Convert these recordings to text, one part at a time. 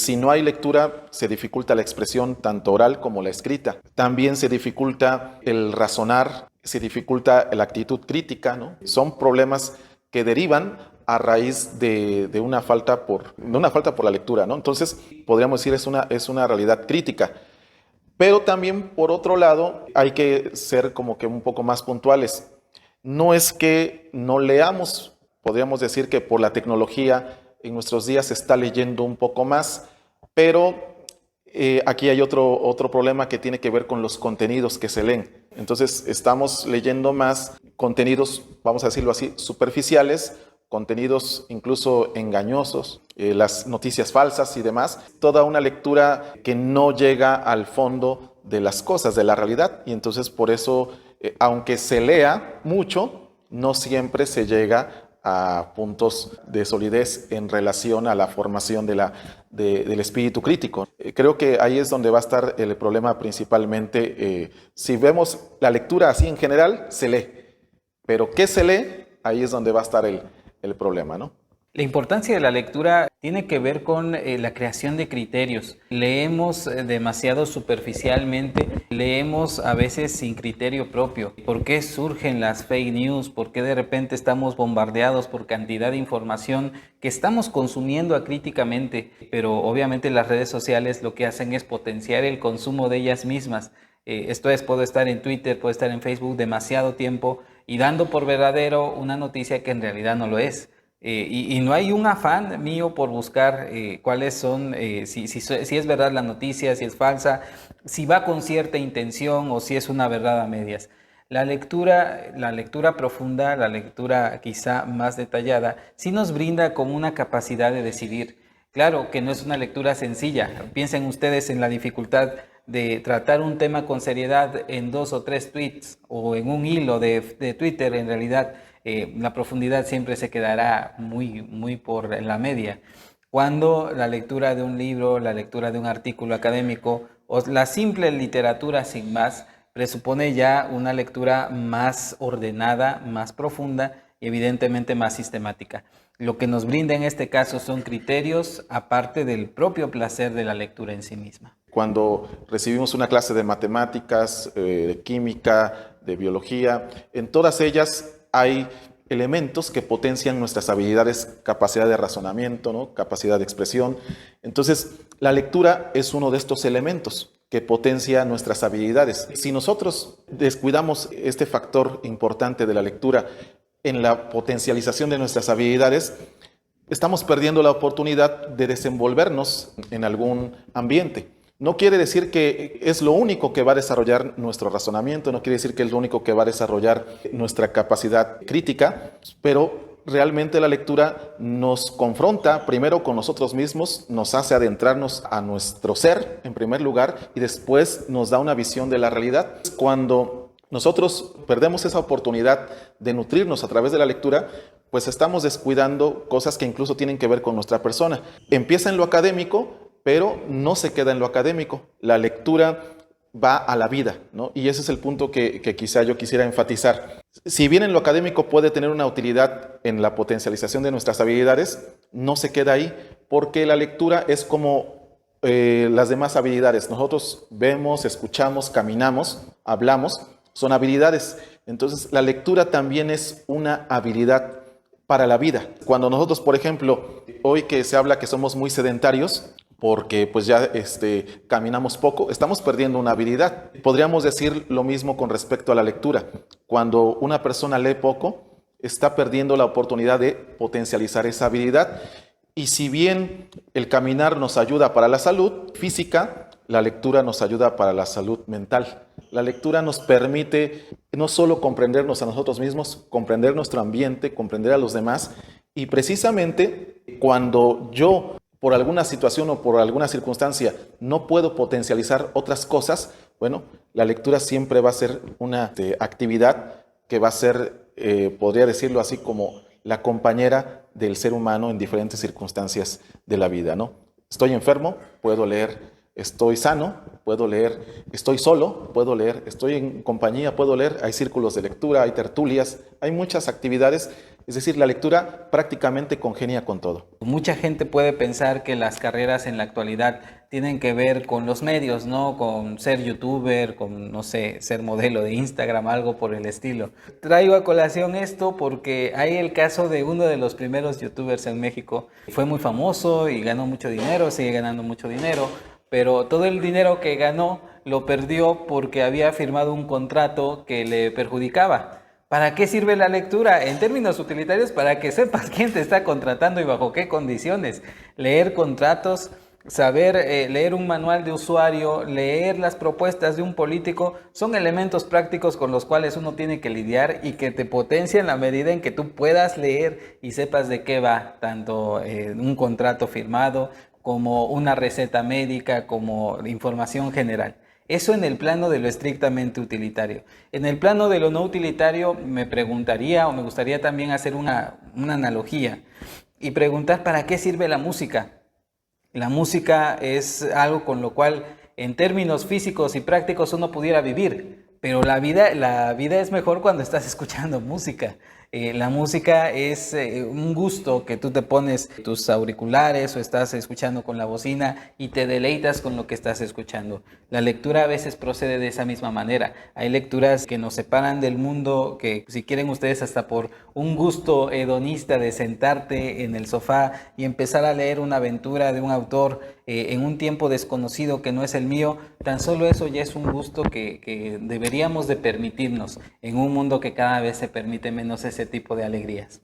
Si no hay lectura, se dificulta la expresión tanto oral como la escrita. También se dificulta el razonar, se dificulta la actitud crítica, ¿no? Son problemas que derivan a raíz de una falta por la lectura, ¿no? Entonces, podríamos decir es una realidad crítica. Pero también, por otro lado, hay que ser como que un poco más puntuales. No es que no leamos, podríamos decir que por la tecnología en nuestros días se está leyendo un poco más, pero aquí hay otro problema que tiene que ver con los contenidos que se leen. Entonces, estamos leyendo más contenidos, vamos a decirlo así, superficiales, contenidos incluso engañosos, las noticias falsas y demás, toda una lectura que no llega al fondo de las cosas, de la realidad, y entonces por eso, aunque se lea mucho, no siempre se llega a puntos de solidez en relación a la formación del espíritu crítico. Creo que ahí es donde va a estar el problema principalmente. Si vemos la lectura así en general, se lee, pero ¿qué se lee? Ahí es donde va a estar el problema, ¿no? La importancia de la lectura tiene que ver con la creación de criterios. Leemos demasiado superficialmente, leemos a veces sin criterio propio. ¿Por qué surgen las fake news? ¿Por qué de repente estamos bombardeados por cantidad de información que estamos consumiendo acríticamente? Pero obviamente las redes sociales lo que hacen es potenciar el consumo de ellas mismas. Esto es, puedo estar en Twitter, puedo estar en Facebook demasiado tiempo y dando por verdadero una noticia que en realidad no lo es. Y no hay un afán mío por buscar cuáles son, si es verdad la noticia, si es falsa, si va con cierta intención o si es una verdad a medias. La lectura profunda, la lectura quizá más detallada, sí nos brinda como una capacidad de decidir. Claro que no es una lectura sencilla. Piensen ustedes en la dificultad de tratar un tema con seriedad en 2 o 3 tweets o en un hilo de Twitter. En realidad la profundidad siempre se quedará muy por la media. Cuando la lectura de un libro, la lectura de un artículo académico o la simple literatura sin más presupone ya una lectura más ordenada, más profunda y evidentemente más sistemática. Lo que nos brinda en este caso son criterios aparte del propio placer de la lectura en sí misma. Cuando recibimos una clase de matemáticas, de química, de biología, en todas ellas hay elementos que potencian nuestras habilidades, capacidad de razonamiento, ¿no? Capacidad de expresión. Entonces, la lectura es uno de estos elementos que potencia nuestras habilidades. Si nosotros descuidamos este factor importante de la lectura en la potencialización de nuestras habilidades, estamos perdiendo la oportunidad de desenvolvernos en algún ambiente. No quiere decir que es lo único que va a desarrollar nuestro razonamiento, no quiere decir que es lo único que va a desarrollar nuestra capacidad crítica, pero realmente la lectura nos confronta primero con nosotros mismos, nos hace adentrarnos a nuestro ser en primer lugar y después nos da una visión de la realidad. Cuando nosotros perdemos esa oportunidad de nutrirnos a través de la lectura, pues estamos descuidando cosas que incluso tienen que ver con nuestra persona. Empieza en lo académico, pero no se queda en lo académico. La lectura va a la vida, ¿no? Y ese es el punto que quizá yo quisiera enfatizar. Si bien en lo académico puede tener una utilidad en la potencialización de nuestras habilidades, no se queda ahí, porque la lectura es como las demás habilidades. Nosotros vemos, escuchamos, caminamos, hablamos, son habilidades. Entonces, la lectura también es una habilidad para la vida. Cuando nosotros, por ejemplo, hoy que se habla que somos muy sedentarios, porque pues ya caminamos poco, estamos perdiendo una habilidad. Podríamos decir lo mismo con respecto a la lectura. Cuando una persona lee poco, está perdiendo la oportunidad de potencializar esa habilidad. Y si bien el caminar nos ayuda para la salud física, la lectura nos ayuda para la salud mental. La lectura nos permite no solo comprendernos a nosotros mismos, comprender nuestro ambiente, comprender a los demás. Y precisamente cuando yo, por alguna situación o por alguna circunstancia, no puedo potencializar otras cosas, bueno, la lectura siempre va a ser una actividad que va a ser, podría decirlo así, como la compañera del ser humano en diferentes circunstancias de la vida, ¿no? Estoy enfermo, puedo leer. Estoy sano, puedo leer. Estoy solo, puedo leer. Estoy en compañía, puedo leer. Hay círculos de lectura, hay tertulias, hay muchas actividades Es decir, la lectura prácticamente congenia con todo. Mucha gente puede pensar que las carreras en la actualidad tienen que ver con los medios, ¿no? Con ser youtuber, con, no sé, ser modelo de Instagram, algo por el estilo. Traigo a colación esto porque hay el caso de uno de los primeros youtubers en México. Fue muy famoso y ganó mucho dinero, sigue ganando mucho dinero, pero todo el dinero que ganó lo perdió porque había firmado un contrato que le perjudicaba. ¿Para qué sirve la lectura? En términos utilitarios, para que sepas quién te está contratando y bajo qué condiciones. Leer contratos, saber leer un manual de usuario, leer las propuestas de un político, son elementos prácticos con los cuales uno tiene que lidiar y que te potencia en la medida en que tú puedas leer y sepas de qué va, tanto un contrato firmado como una receta médica, como información general. Eso en el plano de lo estrictamente utilitario. En el plano de lo no utilitario me preguntaría o me gustaría también hacer una analogía y preguntar ¿para qué sirve la música? La música es algo con lo cual en términos físicos y prácticos uno pudiera vivir, pero la vida es mejor cuando estás escuchando música. La música es un gusto que tú te pones tus auriculares o estás escuchando con la bocina y te deleitas con lo que estás escuchando. La lectura a veces procede de esa misma manera. Hay lecturas que nos separan del mundo, que si quieren ustedes hasta por un gusto hedonista de sentarte en el sofá y empezar a leer una aventura de un autor en un tiempo desconocido que no es el mío, tan solo eso ya es un gusto que deberíamos de permitirnos en un mundo que cada vez se permite menos ese tipo de alegrías.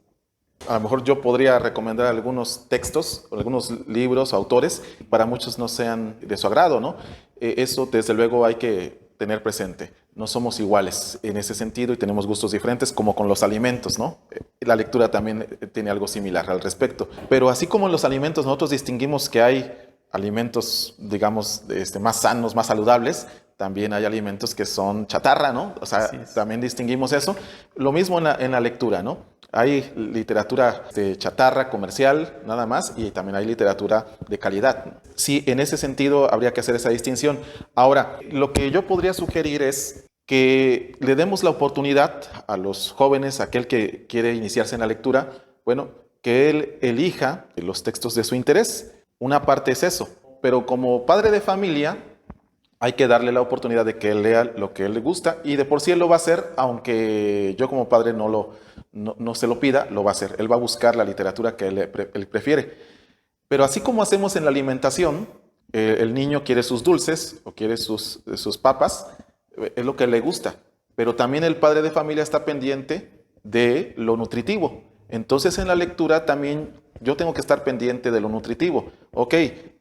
A lo mejor yo podría recomendar algunos textos, algunos libros, autores, para muchos no sean de su agrado, ¿no? Eso desde luego hay que tener presente. No somos iguales en ese sentido y tenemos gustos diferentes, como con los alimentos, ¿no? La lectura también tiene algo similar al respecto. Pero así como en los alimentos nosotros distinguimos que hay alimentos, digamos, más sanos, más saludables, también hay alimentos que son chatarra, ¿no? O sea, también distinguimos eso. Lo mismo en la lectura, ¿no? Hay literatura de chatarra comercial, nada más, y también hay literatura de calidad. Sí, en ese sentido habría que hacer esa distinción. Ahora, lo que yo podría sugerir es que le demos la oportunidad a los jóvenes, a aquel que quiere iniciarse en la lectura, bueno, que él elija los textos de su interés. Una parte es eso, pero como padre de familia hay que darle la oportunidad de que él lea lo que a él le gusta y de por sí él lo va a hacer, aunque yo como padre no se lo pida, lo va a hacer. Él va a buscar la literatura que él prefiere. Pero así como hacemos en la alimentación, el niño quiere sus dulces o quiere sus papas, es lo que le gusta. Pero también el padre de familia está pendiente de lo nutritivo. Entonces en la lectura también yo tengo que estar pendiente de lo nutritivo. Ok,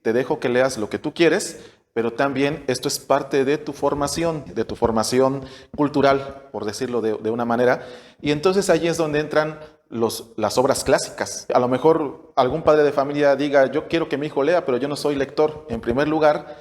te dejo que leas lo que tú quieres, pero también esto es parte de tu formación cultural, por decirlo de una manera. Y entonces allí es donde entran las obras clásicas. A lo mejor algún padre de familia diga, yo quiero que mi hijo lea, pero yo no soy lector. En primer lugar,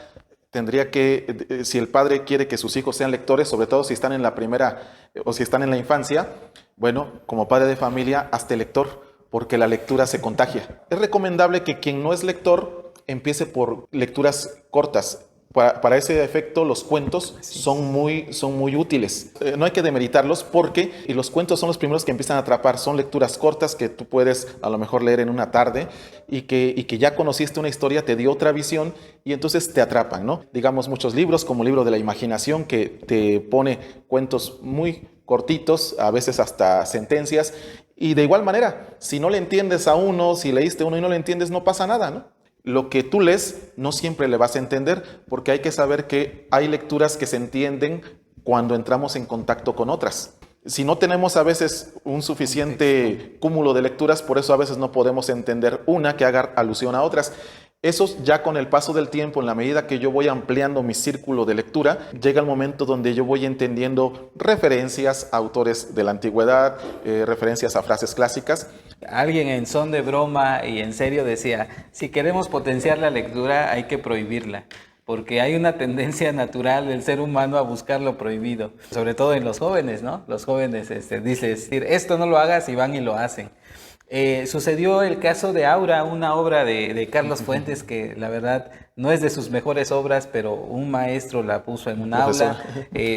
tendría que, si el padre quiere que sus hijos sean lectores, sobre todo si están en la primera o si están en la infancia, bueno, como padre de familia, hazte lector, porque la lectura se contagia. Es recomendable que quien no es lector empiece por lecturas cortas. Para ese efecto, los cuentos son muy útiles. No hay que demeritarlos porque y los cuentos son los primeros que empiezan a atrapar. Son lecturas cortas que tú puedes a lo mejor leer en una tarde y que ya conociste una historia, te dio otra visión y entonces te atrapan, ¿no? Digamos, muchos libros como el libro de la imaginación que te pone cuentos muy cortitos, a veces hasta sentencias. Y de igual manera, si no le entiendes a uno, si leíste uno y no le entiendes, no pasa nada, ¿no? Lo que tú lees no siempre le vas a entender, porque hay que saber que hay lecturas que se entienden cuando entramos en contacto con otras. Si no tenemos a veces un suficiente cúmulo de lecturas, por eso a veces no podemos entender una que haga alusión a otras. Eso ya con el paso del tiempo, en la medida que yo voy ampliando mi círculo de lectura, llega el momento donde yo voy entendiendo referencias a autores de la antigüedad, referencias a frases clásicas. Alguien en son de broma y en serio decía, si queremos potenciar la lectura hay que prohibirla, porque hay una tendencia natural del ser humano a buscar lo prohibido, sobre todo en los jóvenes, ¿no? Los jóvenes dicen, esto no lo hagas y van y lo hacen. Sucedió el caso de Aura, una obra de Carlos Fuentes que la verdad no es de sus mejores obras, pero un maestro la puso en un aula,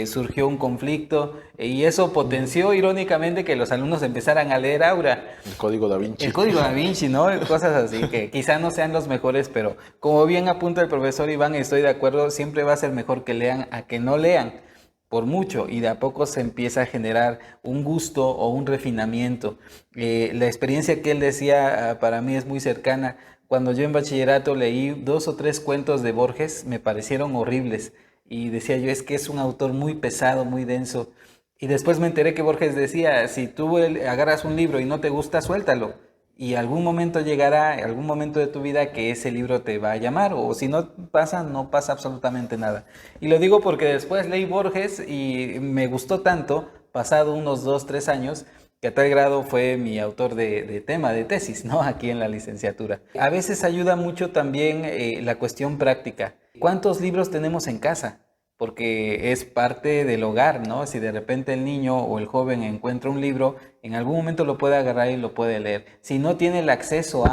surgió un conflicto y eso potenció irónicamente que los alumnos empezaran a leer Aura. El Código Da Vinci. El Código Da Vinci, ¿no? Cosas así que quizá no sean los mejores, pero como bien apunta el profesor Iván, estoy de acuerdo, siempre va a ser mejor que lean a que no lean. Por mucho, y de a poco se empieza a generar un gusto o un refinamiento. La experiencia que él decía para mí es muy cercana. Cuando yo en bachillerato leí 2 o 3 cuentos de Borges, me parecieron horribles. Y decía yo, es que es un autor muy pesado, muy denso. Y después me enteré que Borges decía, si tú agarras un libro y no te gusta, suéltalo. Y algún momento llegará, algún momento de tu vida que ese libro te va a llamar, o si no pasa, no pasa absolutamente nada. Y lo digo porque después leí Borges y me gustó tanto, pasado unos 2, 3 años, que a tal grado fue mi autor de tema, de tesis, ¿no? Aquí en la licenciatura. A veces ayuda mucho también la cuestión práctica. ¿Cuántos libros tenemos en casa? Porque es parte del hogar, ¿no? Si de repente el niño o el joven encuentra un libro, en algún momento lo puede agarrar y lo puede leer. Si no tiene el acceso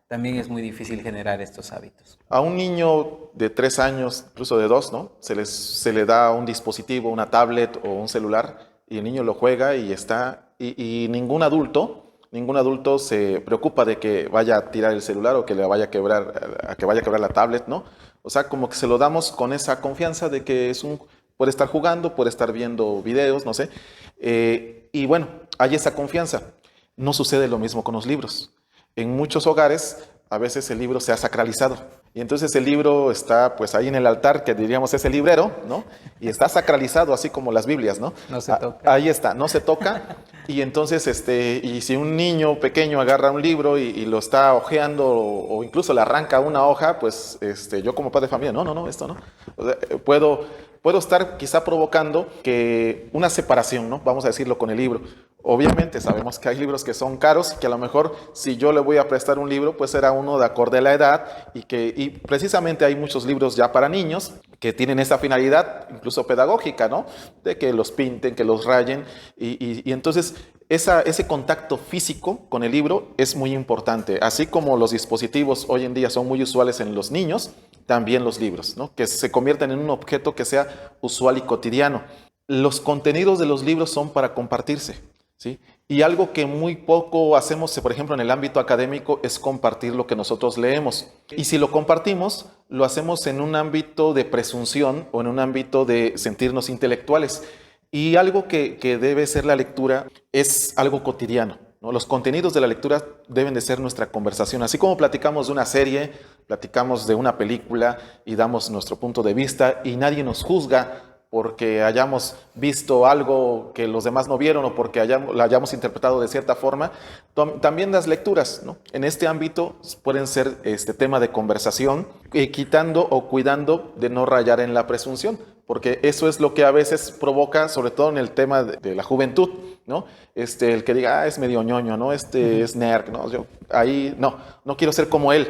también es muy difícil generar estos hábitos. A un niño de 3 años, incluso de 2, ¿no? Se le da un dispositivo, una tablet o un celular, y el niño lo juega y está, y ningún adulto se preocupa de que vaya a tirar el celular o que le vaya a quebrar la tablet, ¿no? O sea, como que se lo damos con esa confianza de que puede estar jugando, puede estar viendo videos, no sé. Y bueno, hay esa confianza. No sucede lo mismo con los libros. En muchos hogares, a veces el libro se ha sacralizado. Y entonces el libro está pues ahí en el altar, que diríamos es el librero, ¿no? Y está sacralizado, así como las Biblias, ¿no? No se toca. Ahí está, no se toca. Y entonces, y si un niño pequeño agarra un libro y lo está hojeando o incluso le arranca una hoja, pues yo como padre de familia, no, esto no. O sea, puedo estar quizá provocando que una separación, ¿no? Vamos a decirlo con el libro. Obviamente sabemos que hay libros que son caros y que a lo mejor si yo le voy a prestar un libro, pues será uno de acorde a la edad y precisamente hay muchos libros ya para niños que tienen esa finalidad, incluso pedagógica, ¿no? De que los pinten, que los rayen y entonces ese contacto físico con el libro es muy importante. Así como los dispositivos hoy en día son muy usuales en los niños, también los libros, ¿no? Que se conviertan en un objeto que sea usual y cotidiano. Los contenidos de los libros son para compartirse, ¿sí? Y algo que muy poco hacemos, por ejemplo, en el ámbito académico, es compartir lo que nosotros leemos. Y si lo compartimos, lo hacemos en un ámbito de presunción o en un ámbito de sentirnos intelectuales. Y algo que debe ser la lectura es algo cotidiano, ¿no? Los contenidos de la lectura deben de ser nuestra conversación. Así como platicamos de una serie, platicamos de una película y damos nuestro punto de vista y nadie nos juzga porque hayamos visto algo que los demás no vieron o porque la hayamos interpretado de cierta forma, también las lecturas, ¿no? En este ámbito pueden ser tema de conversación, quitando o cuidando de no rayar en la presunción, porque eso es lo que a veces provoca, sobre todo en el tema de la juventud, ¿no? El que diga, es medio ñoño, ¿no? Es nerd, ¿no? Yo ahí no quiero ser como él,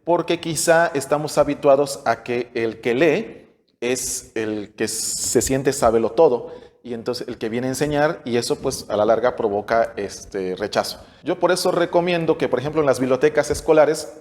porque quizá estamos habituados a que el que lee es el que se siente sábelo todo y entonces el que viene a enseñar y eso pues a la larga provoca rechazo. Yo por eso recomiendo que por ejemplo en las bibliotecas escolares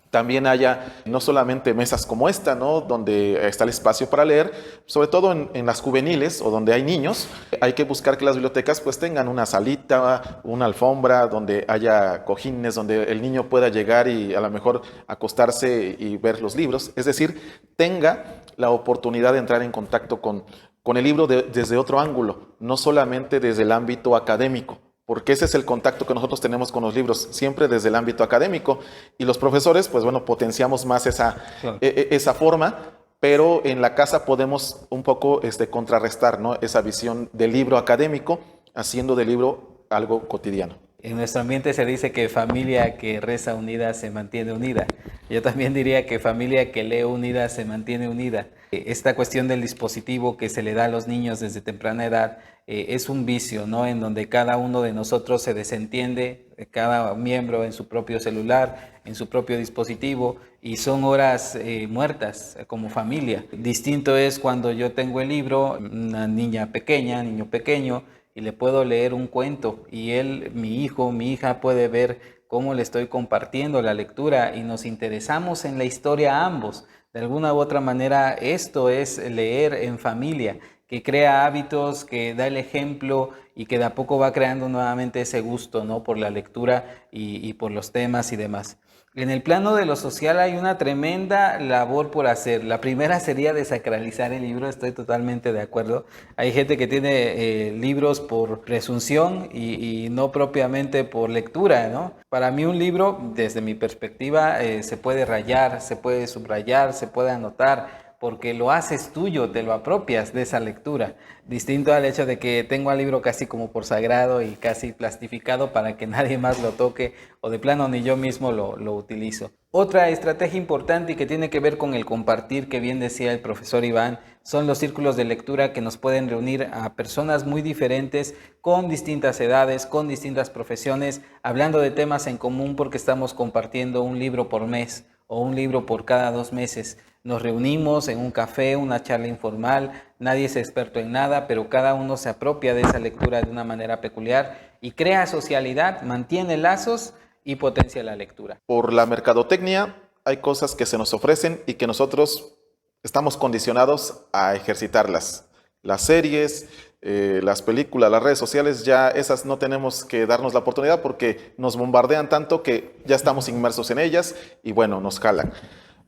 también haya no solamente mesas como esta, ¿no? Donde está el espacio para leer, sobre todo en las juveniles o donde hay niños, hay que buscar que las bibliotecas pues tengan una salita, una alfombra, donde haya cojines, donde el niño pueda llegar y a lo mejor acostarse y ver los libros, es decir, tenga la oportunidad de entrar en contacto con el libro desde otro ángulo, no solamente desde el ámbito académico, porque ese es el contacto que nosotros tenemos con los libros, siempre desde el ámbito académico. Y los profesores, pues bueno, potenciamos más esa forma, pero en la casa podemos un poco contrarrestar, ¿no? Esa visión del libro académico, haciendo del libro algo cotidiano. En nuestro ambiente se dice que familia que reza unida se mantiene unida. Yo también diría que familia que lee unida se mantiene unida. Esta cuestión del dispositivo que se le da a los niños desde temprana edad es un vicio, ¿no? En donde cada uno de nosotros se desentiende, cada miembro en su propio celular, en su propio dispositivo, y son horas muertas como familia. Distinto es cuando yo tengo el libro, una niña pequeña, niño pequeño, y le puedo leer un cuento y él, mi hijo, mi hija puede ver cómo le estoy compartiendo la lectura y nos interesamos en la historia ambos. De alguna u otra manera, esto es leer en familia, que crea hábitos, que da el ejemplo y que de a poco va creando nuevamente ese gusto, ¿no?, por la lectura y por los temas y demás. En el plano de lo social hay una tremenda labor por hacer. La primera sería desacralizar el libro, estoy totalmente de acuerdo. Hay gente que tiene libros por presunción y no propiamente por lectura, ¿no? Para mí un libro, desde mi perspectiva, se puede rayar, se puede subrayar, se puede anotar, porque lo haces tuyo, te lo apropias de esa lectura. Distinto al hecho de que tengo al libro casi como por sagrado y casi plastificado para que nadie más lo toque o de plano ni yo mismo lo utilizo. Otra estrategia importante y que tiene que ver con el compartir, que bien decía el profesor Iván, son los círculos de lectura que nos pueden reunir a personas muy diferentes, con distintas edades, con distintas profesiones, hablando de temas en común porque estamos compartiendo un libro por mes o un libro por cada 2 meses. Nos reunimos en un café, una charla informal, nadie es experto en nada, pero cada uno se apropia de esa lectura de una manera peculiar y crea socialidad, mantiene lazos y potencia la lectura. Por la mercadotecnia hay cosas que se nos ofrecen y que nosotros estamos condicionados a ejercitarlas. Las series, las películas, las redes sociales, ya esas no tenemos que darnos la oportunidad porque nos bombardean tanto que ya estamos inmersos en ellas y bueno, nos jalan.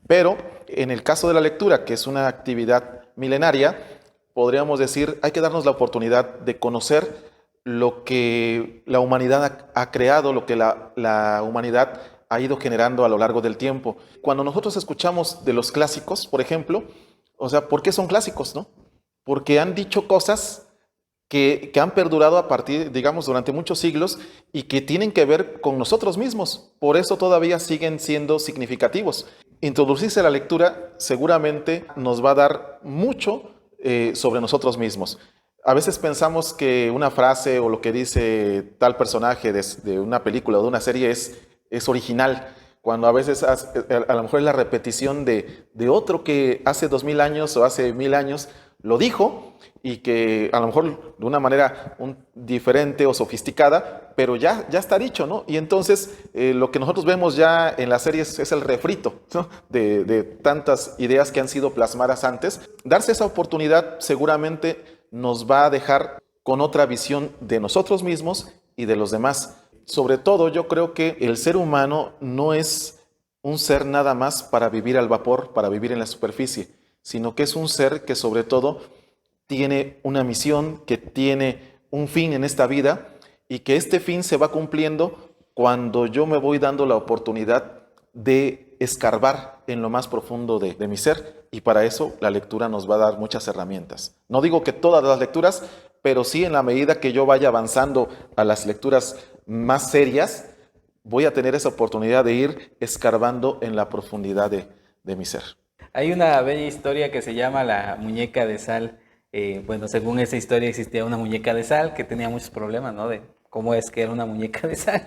Pero en el caso de la lectura, que es una actividad milenaria, podríamos decir, hay que darnos la oportunidad de conocer lo que la humanidad ha creado, lo que la humanidad ha ido generando a lo largo del tiempo. Cuando nosotros escuchamos de los clásicos, por ejemplo, o sea, ¿por qué son clásicos, no? Porque han dicho cosas que han perdurado a partir, digamos, durante muchos siglos y que tienen que ver con nosotros mismos. Por eso todavía siguen siendo significativos. Introducirse a la lectura seguramente nos va a dar mucho sobre nosotros mismos. A veces pensamos que una frase o lo que dice tal personaje de una película o de una serie es original, cuando a veces a lo mejor es la repetición de otro que hace 2000 años o hace 1000 años lo dijo y que a lo mejor de una manera diferente o sofisticada, pero ya está dicho, ¿no? Y entonces lo que nosotros vemos ya en las series es el refrito, ¿no?, de tantas ideas que han sido plasmadas antes. Darse esa oportunidad seguramente nos va a dejar con otra visión de nosotros mismos y de los demás. Sobre todo, yo creo que el ser humano no es un ser nada más para vivir al vapor, para vivir en la superficie, sino que es un ser que sobre todo tiene una misión, que tiene un fin en esta vida y que este fin se va cumpliendo cuando yo me voy dando la oportunidad de escarbar en lo más profundo de mi ser, y para eso la lectura nos va a dar muchas herramientas. No digo que todas las lecturas, pero sí en la medida que yo vaya avanzando a las lecturas más serias, voy a tener esa oportunidad de ir escarbando en la profundidad de mi ser. Hay una bella historia que se llama La muñeca de sal. Bueno, según esa historia existía una muñeca de sal que tenía muchos problemas, ¿no?, de cómo es que era una muñeca de sal.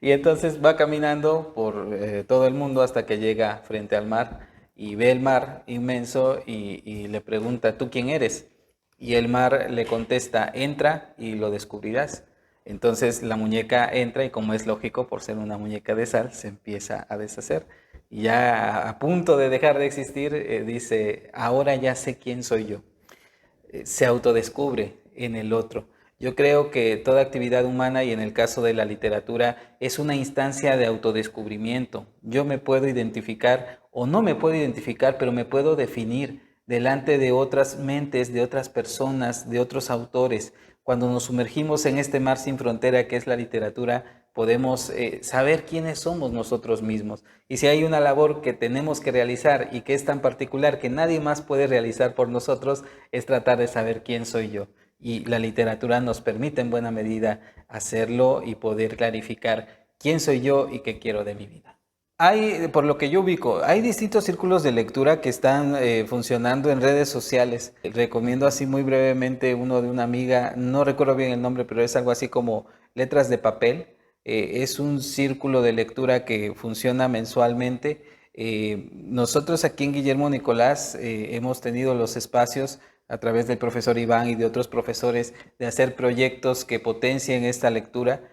Y entonces va caminando por todo el mundo hasta que llega frente al mar y ve el mar inmenso y le pregunta, ¿tú quién eres? Y el mar le contesta, entra y lo descubrirás. Entonces la muñeca entra y, como es lógico, por ser una muñeca de sal, se empieza a deshacer. Y ya a punto de dejar de existir, dice, ahora ya sé quién soy yo. Se autodescubre en el otro. Yo creo que toda actividad humana, y en el caso de la literatura, es una instancia de autodescubrimiento. Yo me puedo identificar o no me puedo identificar, pero me puedo definir delante de otras mentes, de otras personas, de otros autores. Cuando nos sumergimos en este mar sin frontera que es la literatura, podemos saber quiénes somos nosotros mismos. Y si hay una labor que tenemos que realizar y que es tan particular que nadie más puede realizar por nosotros, es tratar de saber quién soy yo. Y la literatura nos permite en buena medida hacerlo y poder clarificar quién soy yo y qué quiero de mi vida. Hay, por lo que yo ubico, hay distintos círculos de lectura que están funcionando en redes sociales. Recomiendo así muy brevemente uno de una amiga, no recuerdo bien el nombre, pero es algo así como Letras de Papel. Es un círculo de lectura que funciona mensualmente. Nosotros aquí en Guillermo Nicolás hemos tenido los espacios a través del profesor Iván y de otros profesores de hacer proyectos que potencien esta lectura.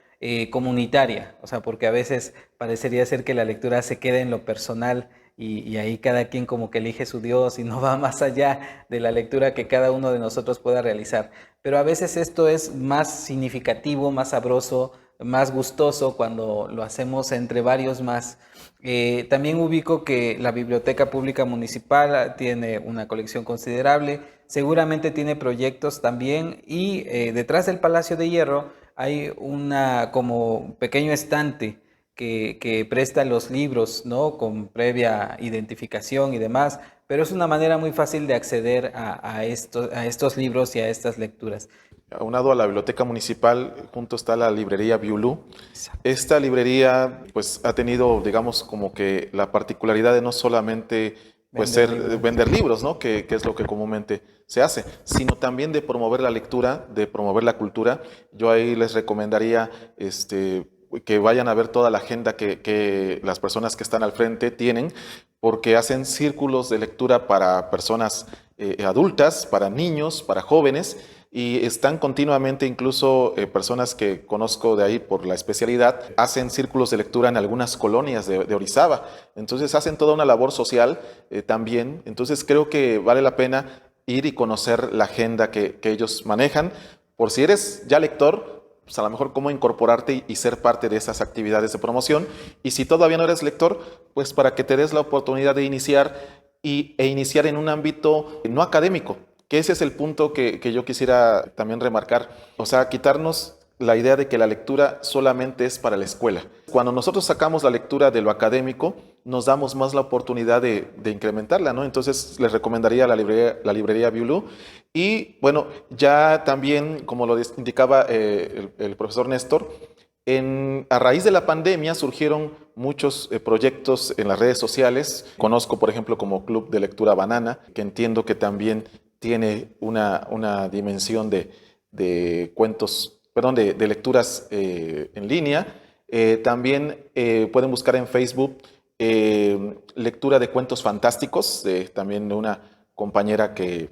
comunitaria, o sea, porque a veces parecería ser que la lectura se queda en lo personal y ahí cada quien como que elige su Dios y no va más allá de la lectura que cada uno de nosotros pueda realizar. Pero a veces esto es más significativo, más sabroso, más gustoso cuando lo hacemos entre varios más. También ubico que la Biblioteca Pública Municipal tiene una colección considerable, seguramente tiene proyectos también y detrás del Palacio de Hierro hay una como pequeño estante que presta los libros, ¿no? Con previa identificación y demás, pero es una manera muy fácil de acceder a estos libros y a estas lecturas. Aunado a la biblioteca municipal, junto está la librería Biulú. Esta librería pues ha tenido, digamos, como que la particularidad de no solamente pues vender libros, ¿no? Que es lo que comúnmente se hace, sino también de promover la lectura, de promover la cultura. Yo ahí les recomendaría que vayan a ver toda la agenda que las personas que están al frente tienen, porque hacen círculos de lectura para personas adultas, para niños, para jóvenes, y están continuamente, incluso personas que conozco de ahí por la especialidad, hacen círculos de lectura en algunas colonias de Orizaba. Entonces hacen toda una labor social también. Entonces creo que vale la pena ir y conocer la agenda que ellos manejan. Por si eres ya lector, pues a lo mejor cómo incorporarte y ser parte de esas actividades de promoción. Y si todavía no eres lector, pues para que te des la oportunidad de iniciar e iniciar en un ámbito no académico, que ese es el punto que yo quisiera también remarcar. O sea, quitarnos la idea de que la lectura solamente es para la escuela. Cuando nosotros sacamos la lectura de lo académico, nos damos más la oportunidad de incrementarla, ¿no? Entonces les recomendaría la librería Biulú. Y bueno, ya también, como lo indicaba el profesor Néstor, a raíz de la pandemia surgieron muchos proyectos en las redes sociales. Conozco, por ejemplo, como Club de Lectura Banana, que entiendo que también tiene una dimensión de cuentos, perdón, de lecturas en línea. También pueden buscar en Facebook lectura de cuentos fantásticos, también de una compañera que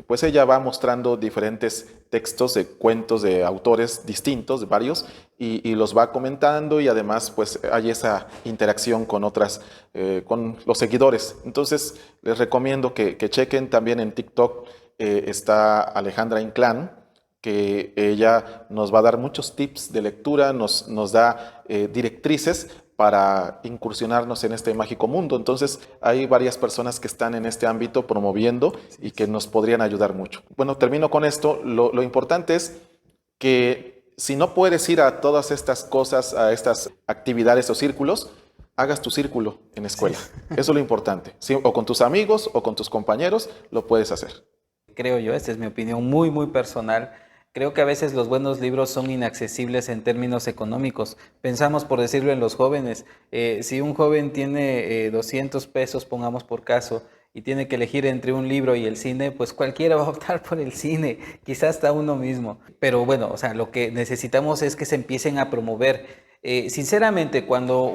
pues ella va mostrando diferentes textos de cuentos de autores distintos, de varios, y los va comentando, y además pues hay esa interacción con con los seguidores. Entonces les recomiendo que chequen también en TikTok. Está Alejandra Inclán, que ella nos va a dar muchos tips de lectura, nos da directrices para incursionarnos en este mágico mundo. Entonces hay varias personas que están en este ámbito promoviendo y que nos podrían ayudar mucho. Bueno, termino con esto. Lo importante es que si no puedes ir a todas estas cosas, a estas actividades o círculos, hagas tu círculo en la escuela. Sí. Eso es lo importante. ¿Sí? O con tus amigos o con tus compañeros lo puedes hacer. Creo yo, esta es mi opinión muy, muy personal. Creo que a veces los buenos libros son inaccesibles en términos económicos. Pensamos, por decirlo, en los jóvenes. Si un joven tiene 200 pesos, pongamos por caso, y tiene que elegir entre un libro y el cine, pues cualquiera va a optar por el cine, quizás hasta uno mismo. Pero bueno, o sea, lo que necesitamos es que se empiecen a promover. Sinceramente, cuando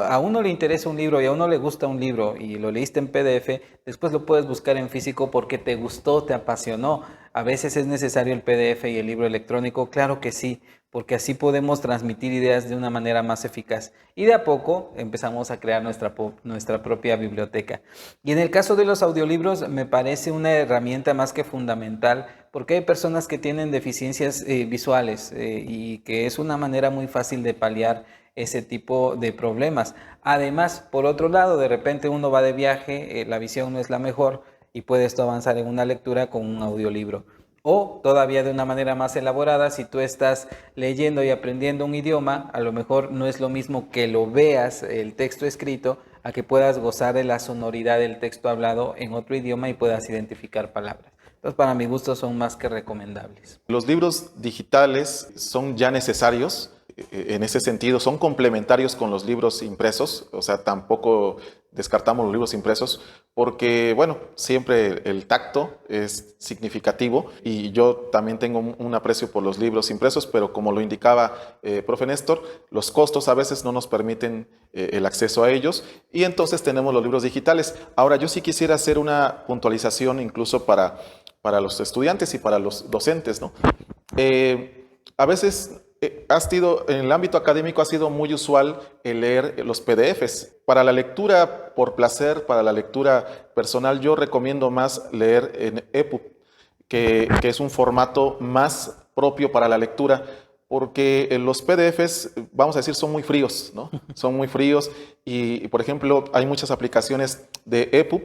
a uno le interesa un libro y a uno le gusta un libro y lo leíste en PDF, después lo puedes buscar en físico porque te gustó, te apasionó. A veces es necesario el PDF y el libro electrónico, claro que sí, porque así podemos transmitir ideas de una manera más eficaz. Y de a poco empezamos a crear nuestra propia biblioteca. Y en el caso de los audiolibros me parece una herramienta más que fundamental, porque hay personas que tienen deficiencias visuales y que es una manera muy fácil de paliar ese tipo de problemas. Además, por otro lado, de repente uno va de viaje, la visión no es la mejor y puede esto avanzar en una lectura con un audiolibro. O todavía de una manera más elaborada, si tú estás leyendo y aprendiendo un idioma, a lo mejor no es lo mismo que lo veas, el texto escrito, a que puedas gozar de la sonoridad del texto hablado en otro idioma y puedas identificar palabras. Entonces, para mi gusto, son más que recomendables. Los libros digitales son ya necesarios. En ese sentido, son complementarios con los libros impresos, o sea, tampoco descartamos los libros impresos, porque, bueno, siempre el tacto es significativo y yo también tengo un aprecio por los libros impresos, pero como lo indicaba profe Néstor, los costos a veces no nos permiten el acceso a ellos y entonces tenemos los libros digitales. Ahora, yo sí quisiera hacer una puntualización incluso para los estudiantes y para los docentes, ¿no? A veces en el ámbito académico ha sido muy usual el leer los PDFs. Para la lectura por placer, para la lectura personal, yo recomiendo más leer en EPUB, que es un formato más propio para la lectura, porque los PDFs, vamos a decir, son muy fríos, ¿no? Son muy fríos y, por ejemplo, hay muchas aplicaciones de EPUB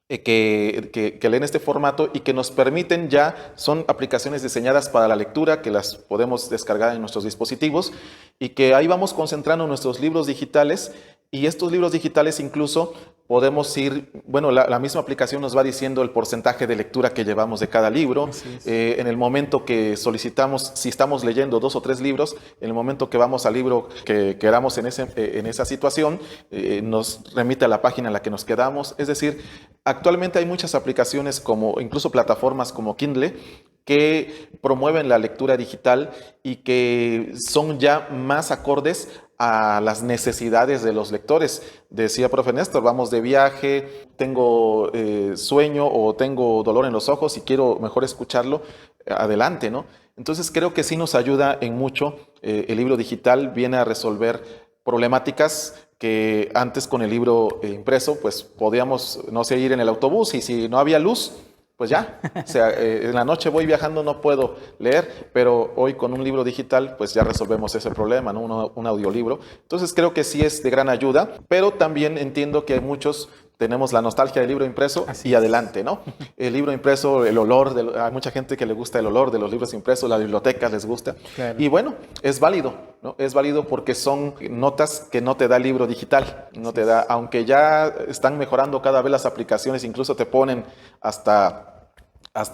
que leen este formato y que nos permiten ya, son aplicaciones diseñadas para la lectura, que las podemos descargar en nuestros dispositivos y que ahí vamos concentrando nuestros libros digitales, y estos libros digitales incluso podemos ir, bueno, la misma aplicación nos va diciendo el porcentaje de lectura que llevamos de cada libro. En el momento que solicitamos, si estamos leyendo 2 o 3 libros, en el momento que vamos al libro que queramos en esa situación, nos remite a la página en la que nos quedamos. Es decir, actualmente hay muchas aplicaciones, como incluso plataformas como Kindle, que promueven la lectura digital y que son ya más acordes a las necesidades de los lectores. Decía profe Néstor, vamos de viaje, tengo sueño o tengo dolor en los ojos y quiero mejor escucharlo, adelante, ¿no? Entonces creo que sí nos ayuda en mucho. El libro digital viene a resolver problemáticas que antes con el libro impreso pues podíamos, no sé, ir en el autobús y si no había luz, pues ya, o sea, en la noche voy viajando, no puedo leer, pero hoy con un libro digital, pues ya resolvemos ese problema, ¿no? Un audiolibro. Entonces creo que sí es de gran ayuda, pero también entiendo que muchos tenemos la nostalgia del libro impreso. Así y es. Adelante, ¿no? El libro impreso, el olor, hay mucha gente que le gusta el olor de los libros impresos, la biblioteca les gusta. Claro. Y bueno, es válido, ¿no? Es válido porque son notas que no te da el libro digital, no te da, aunque ya están mejorando cada vez las aplicaciones, incluso te ponen hasta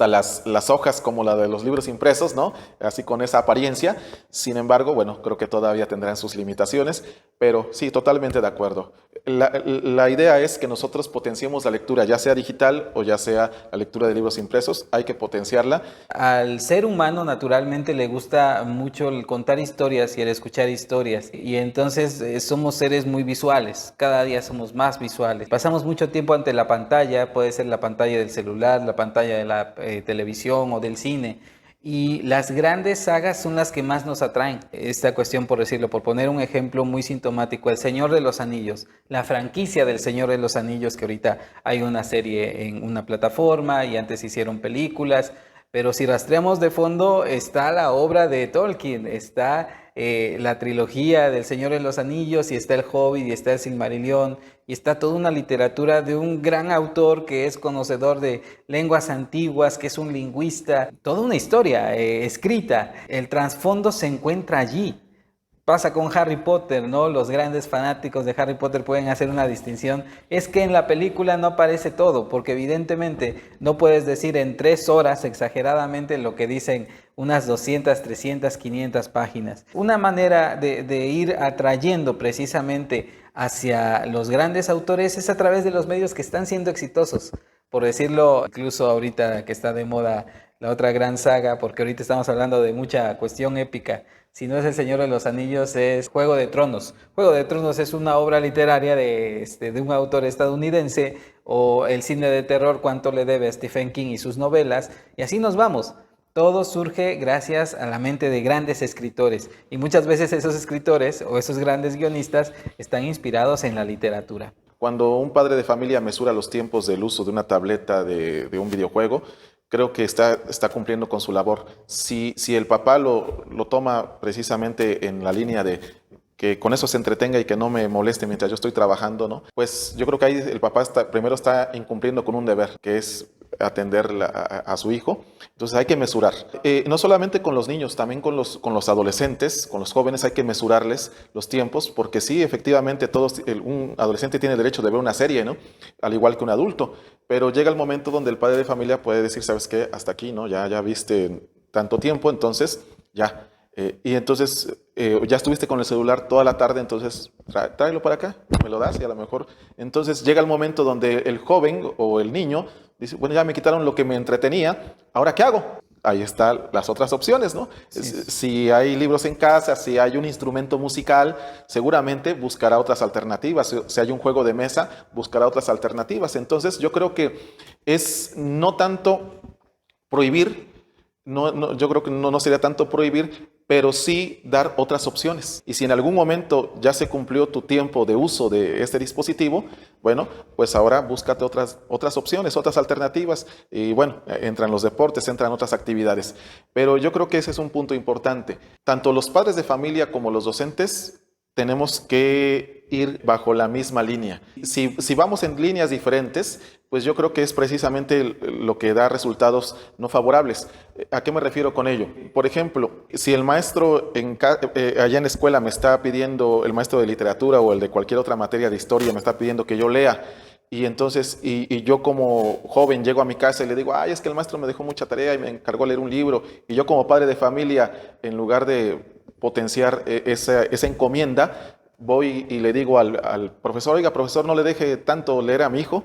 las hojas como la de los libros impresos, ¿no? Así con esa apariencia. Sin embargo, bueno, creo que todavía tendrán sus limitaciones, pero sí, totalmente de acuerdo. La idea es que nosotros potenciemos la lectura, ya sea digital o ya sea la lectura de libros impresos, hay que potenciarla. Al ser humano naturalmente le gusta mucho el contar historias y el escuchar historias, y entonces somos seres muy visuales, cada día somos más visuales. Pasamos mucho tiempo ante la pantalla, puede ser la pantalla del celular, la pantalla de la televisión o del cine, y las grandes sagas son las que más nos atraen. Esta cuestión, por decirlo, por poner un ejemplo muy sintomático, El Señor de los Anillos, la franquicia del Señor de los Anillos, que ahorita hay una serie en una plataforma y antes hicieron películas, pero si rastreamos de fondo está la obra de Tolkien, está la trilogía del Señor de los Anillos, y está El Hobbit, y está El Silmarillion, y está toda una literatura de un gran autor que es conocedor de lenguas antiguas, que es un lingüista, toda una historia escrita. El trasfondo se encuentra allí. Pasa con Harry Potter, ¿no? Los grandes fanáticos de Harry Potter pueden hacer una distinción. Es que en la película no aparece todo, porque evidentemente no puedes decir en 3 horas exageradamente lo que dicen unas 200, 300, 500 páginas. Una manera de ir atrayendo precisamente hacia los grandes autores es a través de los medios que están siendo exitosos. Por decirlo, incluso ahorita que está de moda la otra gran saga, porque ahorita estamos hablando de mucha cuestión épica. Si no es El Señor de los Anillos, es Juego de Tronos. Juego de Tronos es una obra literaria de un autor estadounidense, o el cine de terror, cuánto le debe a Stephen King y sus novelas, y así nos vamos. Todo surge gracias a la mente de grandes escritores, y muchas veces esos escritores o esos grandes guionistas están inspirados en la literatura. Cuando un padre de familia mesura los tiempos del uso de una tableta de un videojuego, creo que está cumpliendo con su labor. Si el papá lo toma precisamente en la línea de que con eso se entretenga y que no me moleste mientras yo estoy trabajando, ¿no? Pues yo creo que ahí el papá primero está incumpliendo con un deber, que es atender a su hijo. Entonces hay que mesurar. No solamente con los niños, también con los adolescentes, con los jóvenes hay que mesurarles los tiempos, porque sí, efectivamente, un adolescente tiene el derecho de ver una serie, ¿no? Al igual que un adulto. Pero llega el momento donde el padre de familia puede decir, ¿sabes qué? Hasta aquí, ¿no? Ya viste tanto tiempo, entonces ya. Y entonces ya estuviste con el celular toda la tarde, entonces tráelo para acá, me lo das y a lo mejor. Entonces llega el momento donde el joven o el niño dice, bueno, ya me quitaron lo que me entretenía, ¿ahora qué hago? Ahí están las otras opciones, ¿no? Sí. Si hay libros en casa, si hay un instrumento musical, seguramente buscará otras alternativas. Si hay un juego de mesa, buscará otras alternativas. Entonces yo creo que es no tanto prohibir, yo creo que no sería tanto prohibir, pero sí dar otras opciones. Y si en algún momento ya se cumplió tu tiempo de uso de este dispositivo, bueno, pues ahora búscate otras opciones, otras alternativas. Y bueno, entran los deportes, entran otras actividades. Pero yo creo que ese es un punto importante. Tanto los padres de familia como los docentes tenemos que ir bajo la misma línea. Si vamos en líneas diferentes, pues yo creo que es precisamente lo que da resultados no favorables. ¿A qué me refiero con ello? Por ejemplo, si el maestro allá en la escuela me está pidiendo, el maestro de literatura o el de cualquier otra materia de historia me está pidiendo que yo lea, y entonces, y yo como joven llego a mi casa y le digo, ay, es que el maestro me dejó mucha tarea y me encargó leer un libro, y yo como padre de familia, en lugar de potenciar esa encomienda, voy y le digo al profesor, oiga, profesor, no le deje tanto leer a mi hijo,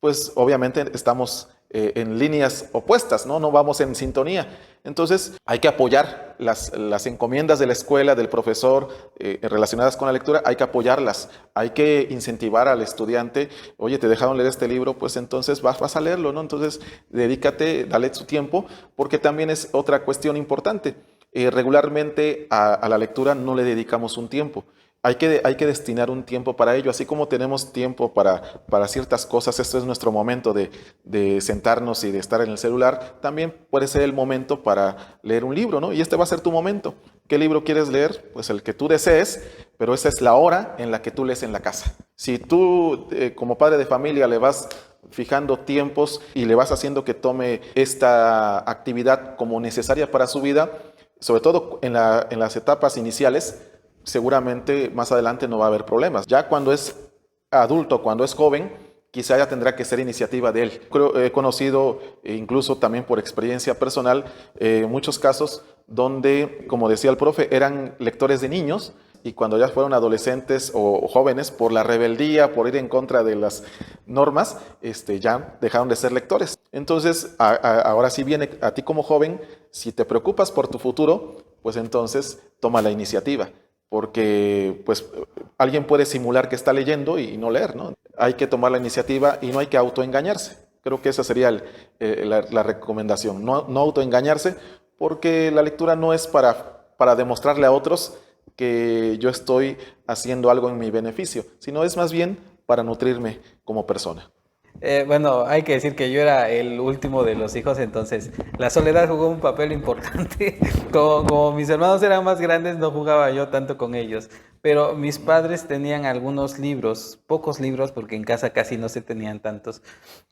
pues obviamente estamos en líneas opuestas, ¿no? No vamos en sintonía. Entonces hay que apoyar las encomiendas de la escuela, del profesor, relacionadas con la lectura, hay que apoyarlas, hay que incentivar al estudiante, oye, te dejaron leer este libro, pues entonces vas a leerlo, ¿no? Entonces dedícate, dale su tiempo, porque también es otra cuestión importante. Regularmente a la lectura no le dedicamos un tiempo. Hay que destinar un tiempo para ello, así como tenemos tiempo para ciertas cosas, este es nuestro momento de sentarnos y de estar en el celular, también puede ser el momento para leer un libro, ¿no? Y este va a ser tu momento. ¿Qué libro quieres leer? Pues el que tú desees, pero esa es la hora en la que tú lees en la casa. Si tú, como padre de familia, le vas fijando tiempos y le vas haciendo que tome esta actividad como necesaria para su vida, sobre todo en las etapas iniciales, seguramente más adelante no va a haber problemas. Ya cuando es adulto, cuando es joven, quizá ya tendrá que ser iniciativa de él. He conocido, incluso también por experiencia personal, muchos casos donde, como decía el profe, eran lectores de niños, y cuando ya fueron adolescentes o jóvenes, por la rebeldía, por ir en contra de las normas, ya dejaron de ser lectores. Entonces, ahora sí viene a ti como joven, si te preocupas por tu futuro, pues entonces toma la iniciativa, porque pues alguien puede simular que está leyendo y no leer, ¿no? Hay que tomar la iniciativa y no hay que autoengañarse. Creo que esa sería la recomendación, no autoengañarse, porque la lectura no es para demostrarle a otros que yo estoy haciendo algo en mi beneficio, sino es más bien para nutrirme como persona. Bueno, hay que decir que yo era el último de los hijos, entonces la soledad jugó un papel importante. Como mis hermanos eran más grandes, no jugaba yo tanto con ellos, pero mis padres tenían algunos libros, pocos libros, porque en casa casi no se tenían tantos,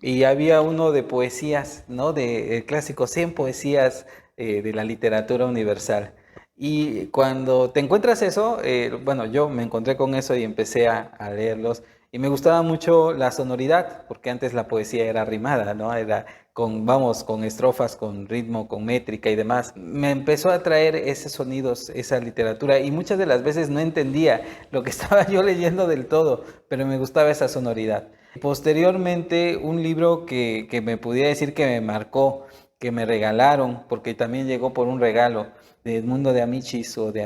y había uno de poesías, ¿no? De el clásico 100 poesías de la literatura universal. Y cuando te encuentras eso, bueno, yo me encontré con eso y empecé a leerlos. Y me gustaba mucho la sonoridad, porque antes la poesía era rimada, ¿no? Era con estrofas, con ritmo, con métrica y demás. Me empezó a atraer esos sonidos, esa literatura, y muchas de las veces no entendía lo que estaba yo leyendo del todo, pero me gustaba esa sonoridad. Posteriormente, un libro que me pudiera decir que me marcó, que me regalaron, porque también llegó por un regalo, de Edmundo de Amicis o de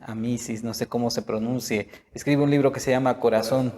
Amicis, no sé cómo se pronuncie. Escribe un libro que se llama Corazón,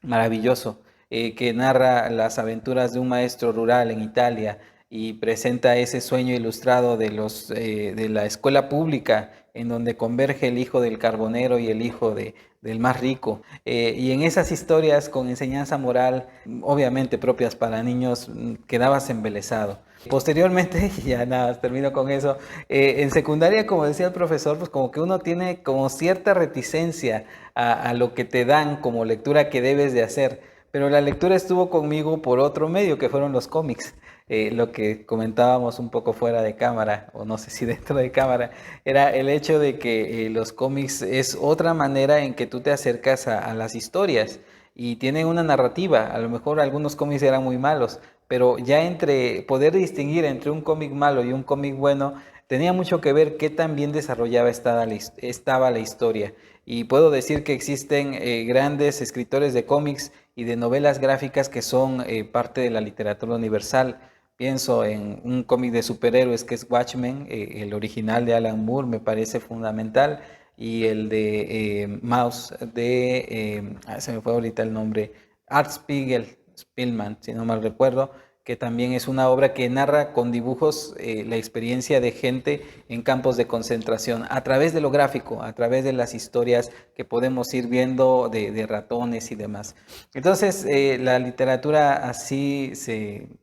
maravilloso, que narra las aventuras de un maestro rural en Italia y presenta ese sueño ilustrado de la escuela pública en donde converge el hijo del carbonero y el hijo del más rico. Y en esas historias con enseñanza moral, obviamente propias para niños, quedabas embelesado. Posteriormente, ya nada, termino con eso, en secundaria, como decía el profesor, pues como que uno tiene como cierta reticencia a lo que te dan como lectura que debes de hacer, pero la lectura estuvo conmigo por otro medio, que fueron los cómics. Lo que comentábamos un poco fuera de cámara, o no sé si dentro de cámara, era el hecho de que los cómics es otra manera en que tú te acercas a las historias y tienen una narrativa. A lo mejor algunos cómics eran muy malos, pero ya entre poder distinguir entre un cómic malo y un cómic bueno, tenía mucho que ver qué tan bien desarrollada estaba la historia. Y puedo decir que existen grandes escritores de cómics y de novelas gráficas que son parte de la literatura universal. Pienso en un cómic de superhéroes que es Watchmen, el original de Alan Moore me parece fundamental, y el de Mouse se me fue ahorita el nombre, Art Spiegel, Spielman, si no mal recuerdo, que también es una obra que narra con dibujos la experiencia de gente en campos de concentración, a través de lo gráfico, a través de las historias que podemos ir viendo de ratones y demás. Entonces, la literatura así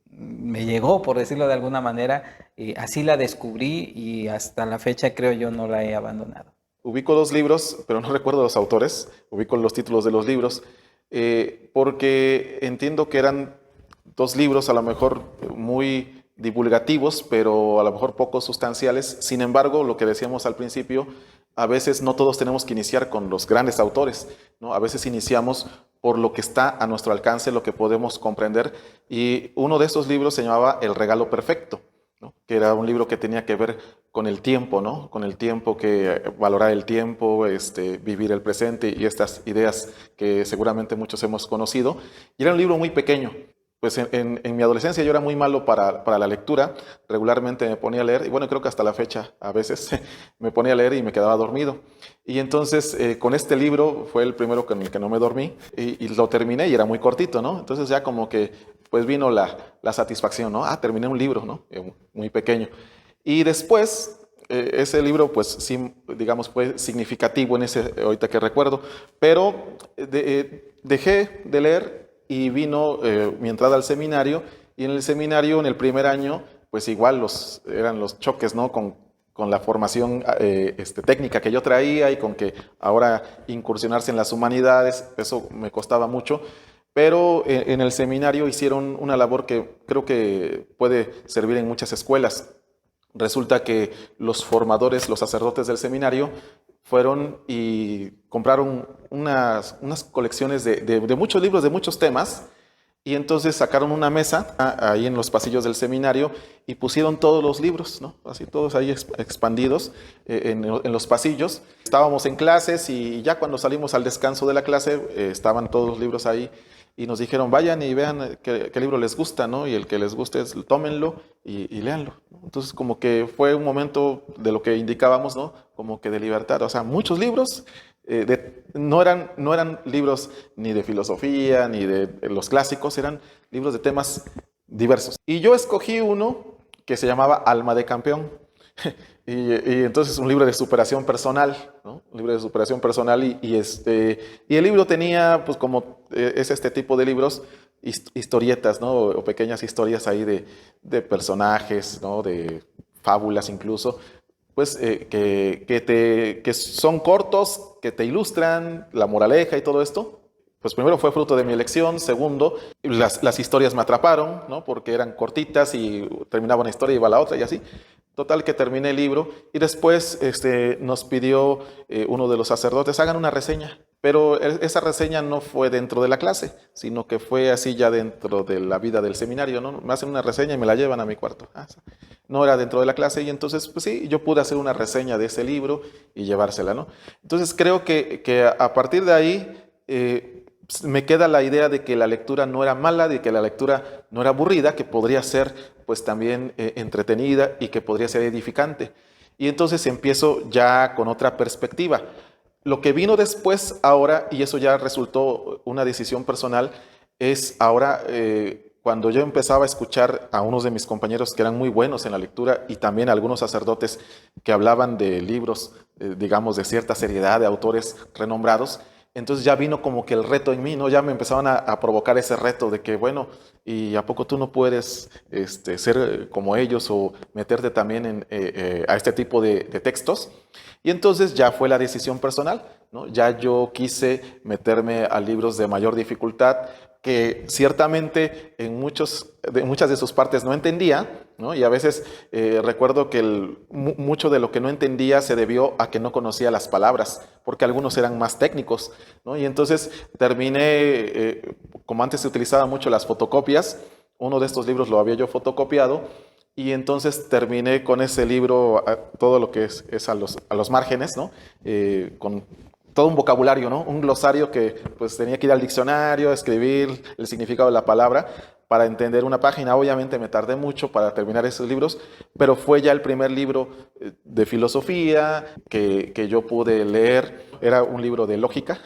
me llegó, por decirlo de alguna manera, así la descubrí y hasta la fecha creo yo no la he abandonado. Ubico dos libros, pero no recuerdo los autores, ubico los títulos de los libros, porque entiendo que eran dos libros a lo mejor muy divulgativos, pero a lo mejor poco sustanciales. Sin embargo, lo que decíamos al principio, a veces no todos tenemos que iniciar con los grandes autores, ¿no? A veces iniciamos por lo que está a nuestro alcance, lo que podemos comprender. Y uno de estos libros se llamaba El regalo perfecto, ¿no? Que era un libro que tenía que ver con el tiempo, ¿no? Con el tiempo, que valorar el tiempo, vivir el presente y estas ideas que seguramente muchos hemos conocido. Y era un libro muy pequeño. Pues en mi adolescencia yo era muy malo para la lectura, regularmente me ponía a leer, y bueno, creo que hasta la fecha a veces me ponía a leer y me quedaba dormido. Y entonces con este libro fue el primero con el que no me dormí, y lo terminé y era muy cortito, ¿no? Entonces ya como que pues vino la satisfacción, ¿no? Ah, terminé un libro, ¿no? Muy pequeño. Y después ese libro pues sí, digamos, fue significativo en ese, ahorita que recuerdo, pero dejé de leer y vino mi entrada al seminario, y en el seminario, en el primer año, pues igual eran los choques, ¿no? Con la formación técnica que yo traía y con que ahora incursionarse en las humanidades, eso me costaba mucho, pero en el seminario hicieron una labor que creo que puede servir en muchas escuelas. Resulta que los formadores, los sacerdotes del seminario, fueron y compraron unas colecciones de muchos libros, de muchos temas, y entonces sacaron una mesa ahí en los pasillos del seminario y pusieron todos los libros, ¿no? Así todos ahí expandidos en los pasillos. Estábamos en clases y ya cuando salimos al descanso de la clase estaban todos los libros ahí, y nos dijeron, vayan y vean qué libro les gusta, ¿no? Y el que les guste, tómenlo y léanlo, ¿no? Entonces como que fue un momento de lo que indicábamos, ¿no? Como que de libertad, o sea, muchos libros, no eran libros ni de filosofía, ni de los clásicos, eran libros de temas diversos. Y yo escogí uno que se llamaba Alma de Campeón. Y entonces un libro de superación personal, ¿no? Un libro de superación personal, y el libro tenía, pues como es este tipo de libros, historietas, ¿no? O pequeñas historias ahí de personajes, ¿no? De fábulas incluso, pues que son cortos, que te ilustran la moraleja y todo esto. Pues primero fue fruto de mi elección, segundo, las historias me atraparon, ¿no? Porque eran cortitas y terminaba una historia y iba a la otra y así. Total que terminé el libro, y después nos pidió uno de los sacerdotes, hagan una reseña. Pero esa reseña no fue dentro de la clase, sino que fue así ya dentro de la vida del seminario, ¿no? Me hacen una reseña y me la llevan a mi cuarto. No era dentro de la clase, y entonces, pues sí, yo pude hacer una reseña de ese libro y llevársela, ¿no? Entonces creo que a partir de ahí me queda la idea de que la lectura no era mala, de que la lectura no era aburrida, que podría ser pues también entretenida y que podría ser edificante. Y entonces empiezo ya con otra perspectiva. Lo que vino después ahora, y eso ya resultó una decisión personal, es ahora cuando yo empezaba a escuchar a unos de mis compañeros que eran muy buenos en la lectura, y también a algunos sacerdotes que hablaban de libros, digamos, de cierta seriedad, de autores renombrados. Entonces ya vino como que el reto en mí, ¿no? Ya me empezaban a provocar ese reto de que, bueno, ¿y a poco tú no puedes ser como ellos o meterte también a este tipo de textos? Y entonces ya fue la decisión personal, ¿no? Ya yo quise meterme a libros de mayor dificultad, que ciertamente en muchas de sus partes no entendía, ¿no? Y a veces recuerdo que mucho de lo que no entendía se debió a que no conocía las palabras, porque algunos eran más técnicos, ¿no? Y entonces terminé, como antes se utilizaban mucho las fotocopias, uno de estos libros lo había yo fotocopiado, y entonces terminé con ese libro, todo lo que es a los márgenes, ¿no? Con todo un vocabulario, ¿no? Un glosario que pues tenía que ir al diccionario, escribir el significado de la palabra para entender una página. Obviamente me tardé mucho para terminar esos libros, pero fue ya el primer libro de filosofía que yo pude leer. Era un libro de lógica,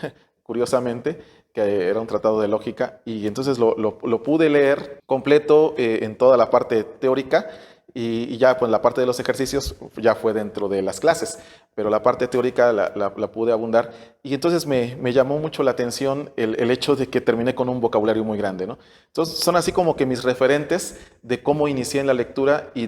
curiosamente, que era un tratado de lógica, y entonces lo pude leer completo en toda la parte teórica, y ya pues la parte de los ejercicios ya fue dentro de las clases, pero la parte teórica la pude abundar, y entonces me llamó mucho la atención el hecho de que terminé con un vocabulario muy grande, ¿no? Entonces son así como que mis referentes de cómo inicié en la lectura y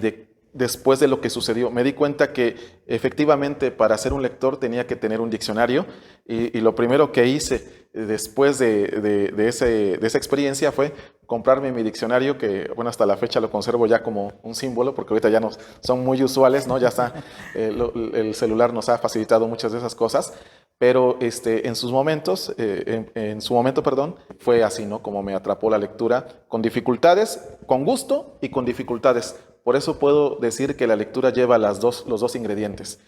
después de lo que sucedió. Me di cuenta que efectivamente para ser un lector tenía que tener un diccionario, y lo primero que hice después de esa experiencia fue comprarme mi diccionario, que bueno, hasta la fecha lo conservo ya como un símbolo, porque ahorita ya no son muy usuales, ¿no? Ya está, el celular nos ha facilitado muchas de esas cosas, pero en sus momentos, en su momento, perdón, fue así, ¿no? Como me atrapó la lectura, con dificultades, con gusto y con dificultades. Por eso puedo decir que la lectura lleva los dos ingredientes.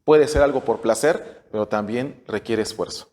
Puede ser algo por placer, pero también requiere esfuerzo.